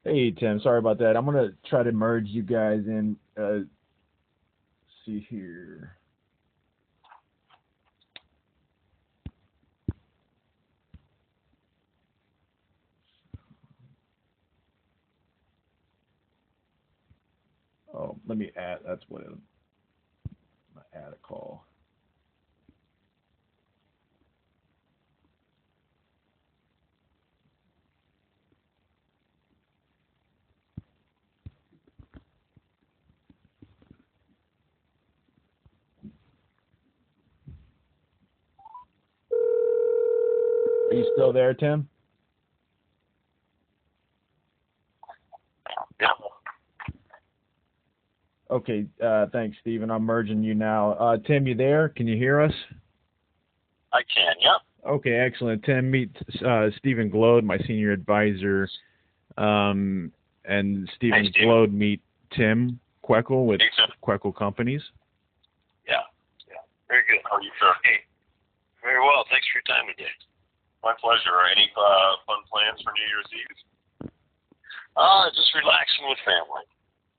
Hey Tim, sorry about that. I'm gonna try to merge you guys in. See here. Oh, let me add. That's what it. Add a call. Are you still there, Tim? Yeah, Okay. Thanks, Stephen. I'm merging you now. Tim, you there? Can you hear us? I can. Yeah. Okay, excellent. Tim, meet Stephen Glode, my senior advisor, and Stephen Hey, Stephen. Glode meet Tim Queckel with Hey, Tim. Queckel Companies. Yeah. Yeah. Very good. How are you, sir? Hey. Very well. Thanks for your time today. My pleasure. Any fun plans for New Year's Eve? Just relaxing with family.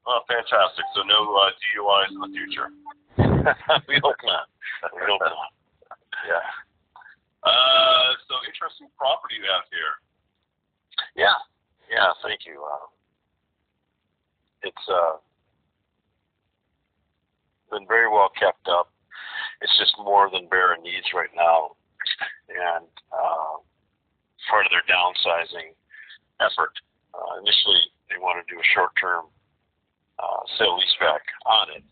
Oh, fantastic. So no DUIs in the future. We hope not. We hope not. Yeah. So interesting property you have here. Yeah. Yeah. Thank you. It's been very well kept up. It's just more than bare needs right now, and part of their downsizing effort. Initially, they wanted to do a short-term sale leaseback on it.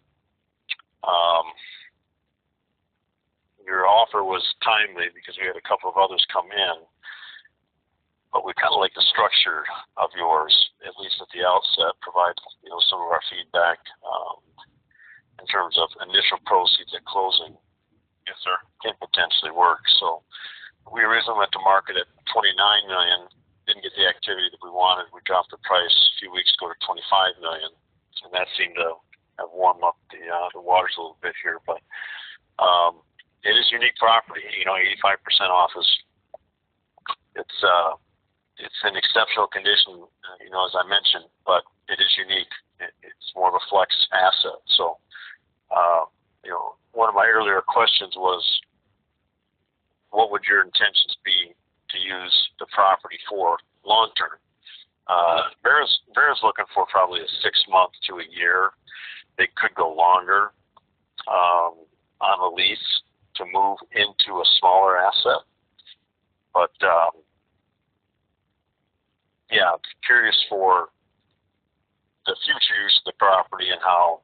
Your offer was timely because we had a couple of others come in, but we kind of like the structure of yours, at least at the outset. Provide some of our feedback in terms of initial proceeds at closing. Yes, sir. Can potentially work. So we originally went to market at $29 million. Didn't get the activity that we wanted. We dropped the price a few weeks ago to $25 million, and that seemed to have warmed up the waters a little bit here. But it is unique property. 85% office. It's in exceptional condition, as I mentioned, but it is unique. It's more of a flex asset. So, one of my earlier questions was, what would your intentions be to use the property for long term? Bear's looking for probably a 6 month to a year. They could go longer on a lease to move into a smaller asset. But I'm curious for the future use of the property and how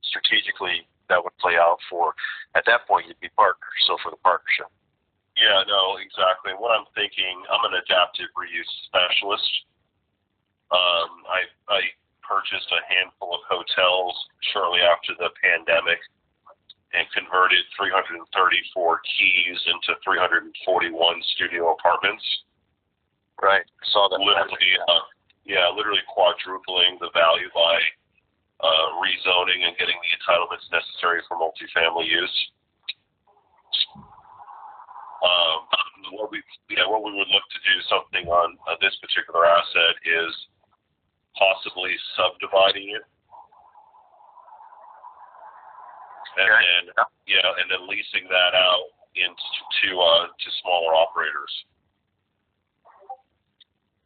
strategically that would play out for, at that point, you'd be partners, so for the partnership. Yeah, no, exactly. What I'm thinking, I'm an adaptive reuse specialist. I purchased a handful of hotels shortly after the pandemic and converted 334 keys into 341 studio apartments. Right. I saw that. Literally quadrupling the value by rezoning and getting the entitlements necessary for multifamily use. What we would look to do something on this particular asset is possibly subdividing it, and then leasing that out to smaller operators.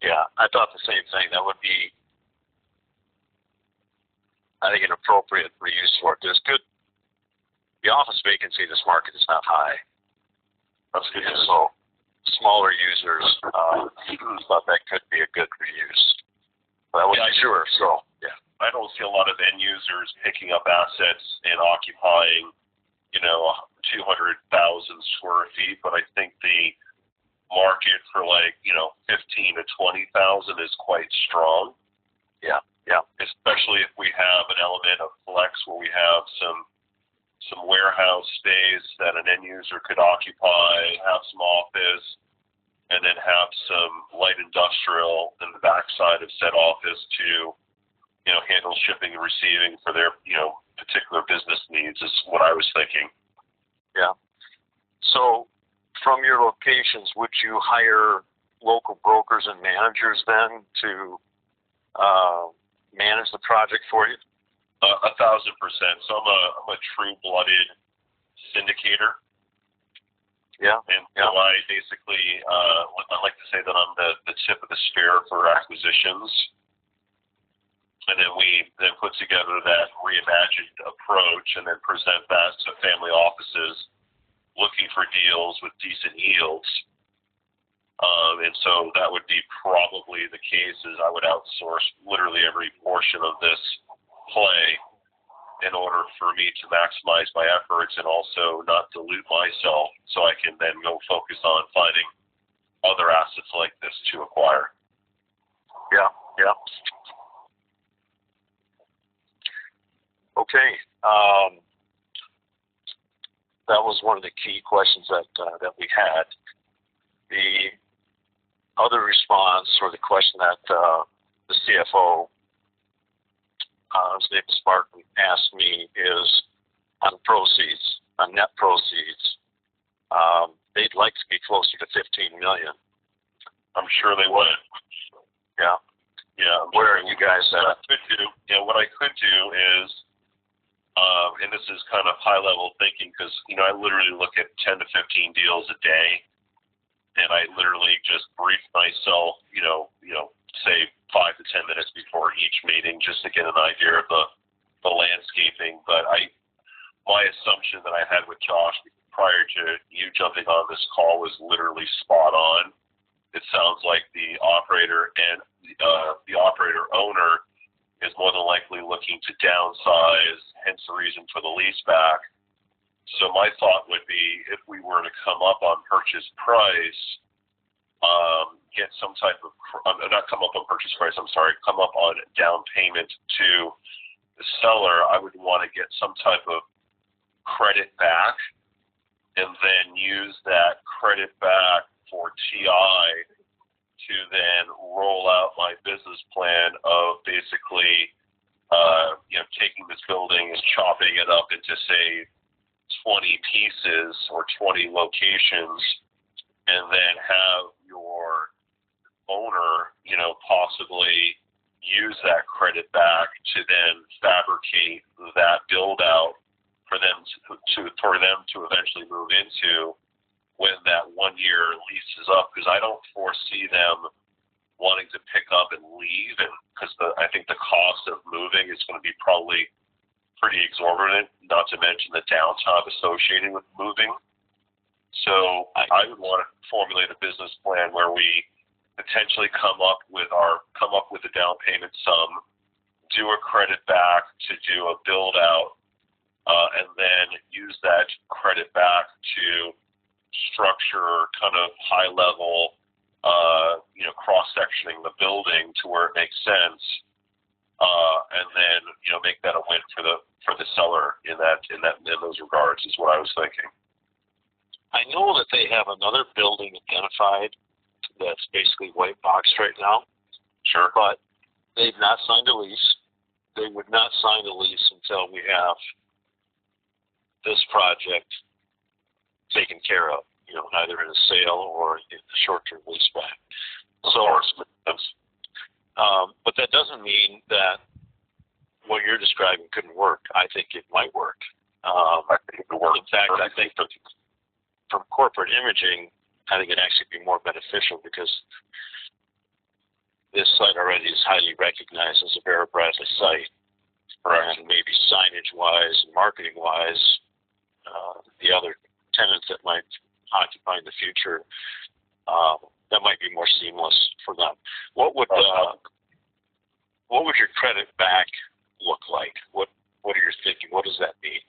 Yeah, I thought the same thing. That would be, I think, an appropriate reuse for it. There's good. The office vacancy in this market is not high. That's good. So smaller users thought that could be a good reuse. But I wasn't sure. So I don't see a lot of end users picking up assets and occupying, 200,000 square feet. But I think the market for 15 to 20,000 is quite strong. Yeah. Especially if we have an element of flex where we have some warehouse space that an end user could occupy, have some office, and then have some light industrial in the backside of said office to, handle shipping and receiving for their, particular business needs is what I was thinking. Yeah. So from your locations, would you hire local brokers and managers then to manage the project for you? 1,000%. So I'm a true-blooded syndicator. Yeah. And so I basically, I like to say that I'm the tip of the spear for acquisitions. And then we then put together that reimagined approach and then present that to family offices looking for deals with decent yields. And so that would be probably the case is I would outsource literally every portion of this play in order for me to maximize my efforts and also not dilute myself so I can then go focus on finding other assets like this to acquire. Yeah, yeah. Okay. That was one of the key questions that we had. The other response or the question that the CFO, his name is Martin, asked me is on proceeds, on net proceeds. They'd like to be closer to $15 million. I'm sure they would. Yeah. Yeah. Where are you guys at? What I could do is, and this is kind of high-level thinking because, I literally look at 10 to 15 deals a day, and I literally just brief myself, say 5 to 10 minutes before each meeting just to get an idea of the landscaping. But my assumption that I had with Josh prior to you jumping on this call was literally spot on. It sounds like the operator and the operator owner is more than likely looking to downsize, hence the reason for the lease back. So my thought would be if we were to come up on purchase price, get some type of, not come up on purchase price, I'm sorry, come up on down payment to the seller, I would want to get some type of credit back and then use that credit back for TI to then roll out my business plan of basically, taking this building and chopping it up into, say, 20 pieces or 20 locations, and then have your owner, possibly use that credit back to then fabricate that build out for them to eventually move into when that 1 year lease is up, because I don't foresee them wanting to pick up and leave, and because I think the cost of moving is going to be probably pretty exorbitant, not to mention the downtime associated with moving. So I would want to formulate a business plan where we potentially come up with a down payment sum, do a credit back to do a build out, and then use that credit back to structure kind of high level, cross sectioning the building to where it makes sense, and then make that a win for the seller in those regards is what I was thinking. I know that they have another building identified that's basically white boxed right now. Sure. But they've not signed a lease. They would not sign a lease until we have this project taken care of, either in a sale or in a short-term lease back. But that doesn't mean that what you're describing couldn't work. I think it might work. I think it would work. In fact, I think that from corporate imaging, I think it'd actually be more beneficial because this site already is highly recognized as a Vera Bradley site. Correct. And maybe signage-wise and marketing-wise, the other tenants that might occupy in the future, that might be more seamless for them. What would your credit back look like? What are you thinking? What does that mean?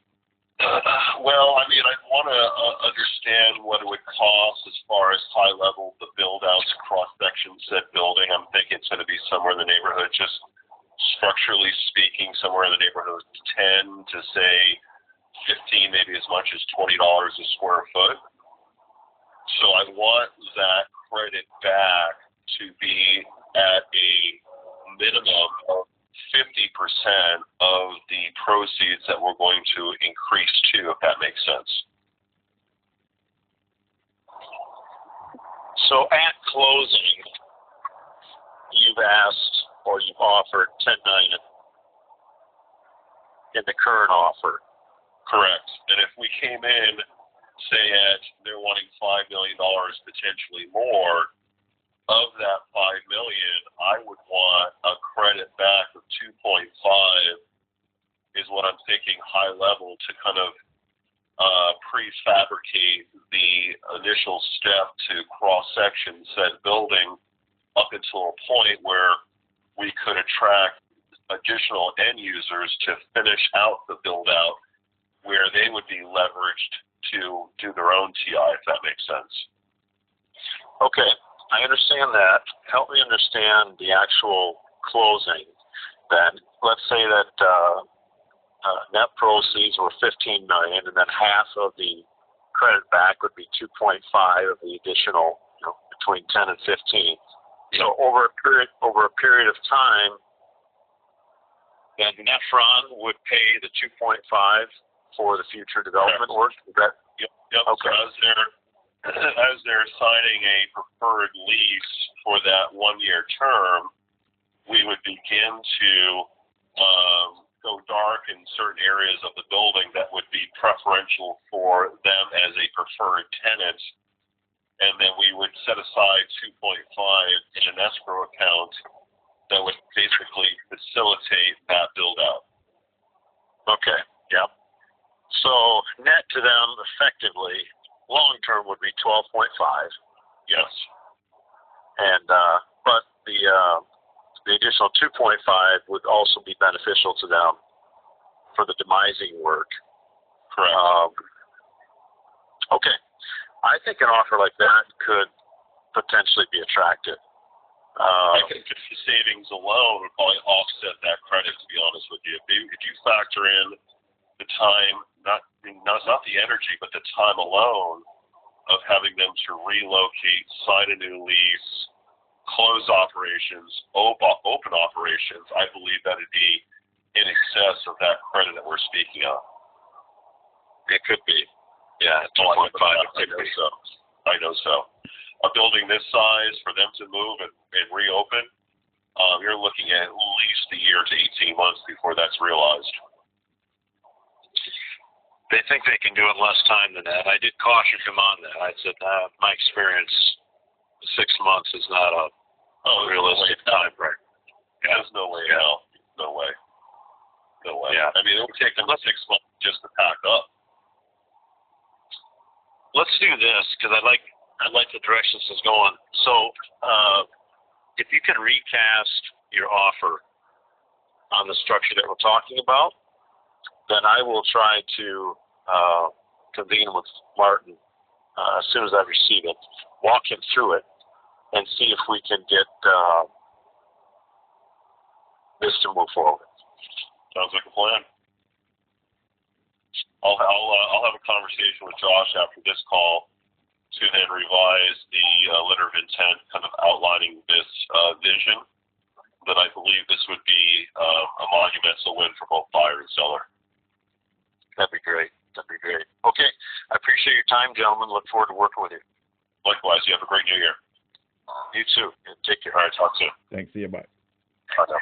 Well, I mean, I'd want to understand what it would cost as far as high level the build outs, cross sections, said building. I'm thinking it's going to be somewhere in the neighborhood, just structurally speaking, somewhere in the neighborhood of 10 to say 15, maybe as much as $20 a square foot. So I want that credit back to be at a minimum of 50% of the proceeds that we're going to increase to, if that makes sense. So at closing, you've asked, or now you've offered $10 million in the current offer. Correct. And if we came in, say they're wanting $5 million, potentially more, of that $5 million, I would want a credit back of 2.5 is what I'm thinking high level to kind of prefabricate the initial step to cross-section said building up until a point where we could attract additional end users to finish out the build-out where they would be leveraged to do their own TI, if that makes sense. Okay, I understand that. Help me understand the actual closing then. Let's say that net proceeds were $15 million, and then half of the credit back would be 2.5 of the additional, between 10 and 15. So over a period of time, then Nephron would pay the 2.5 for the future development work. Is that? Yep. Okay. So as they're signing a preferred lease for that 1-year term, we would begin to go dark in certain areas of the building that would be preferential for them as a preferred tenant, and then we would set aside 2.5 in an escrow account that would basically facilitate that build-out. Okay, yep. So net to them effectively, long-term would be 12.5. Yes. And but the additional 2.5 would also be beneficial to them for the demising work. Correct. Okay. I think an offer like that could potentially be attractive. I think just the savings alone would probably offset that credit, to be honest with you. If you factor in the time, not the energy, but the time alone of having them to relocate, sign a new lease, close operations, open operations, I believe that it'd be in excess of that credit that we're speaking of. It could be. Yeah, 2.5. I know so. A building this size, for them to move and reopen, you're looking at least a year to 18 months before that's realized. They think they can do it in less time than that. I did caution them on that. I said, my experience, 6 months is not a realistic time frame. Yeah. There's no way in hell. No way. Yeah. I mean, it would take them 6 months just to pack up. Let's do this because I like the direction this is going. So, if you can recast your offer on the structure that we're talking about, then I will try to convene with Martin as soon as I receive it, walk him through it, and see if we can get this to move forward. Sounds like a plan. I'll have a conversation with Josh after this call to then revise the letter of intent, kind of outlining this vision. That I believe this would be a monumental win for both buyer and seller. That'd be great. Okay. I appreciate your time, gentlemen. Look forward to working with you. Likewise. You have a great new year. You too. And take care. All right. Talk soon. Thanks. See you. Bye. Bye now.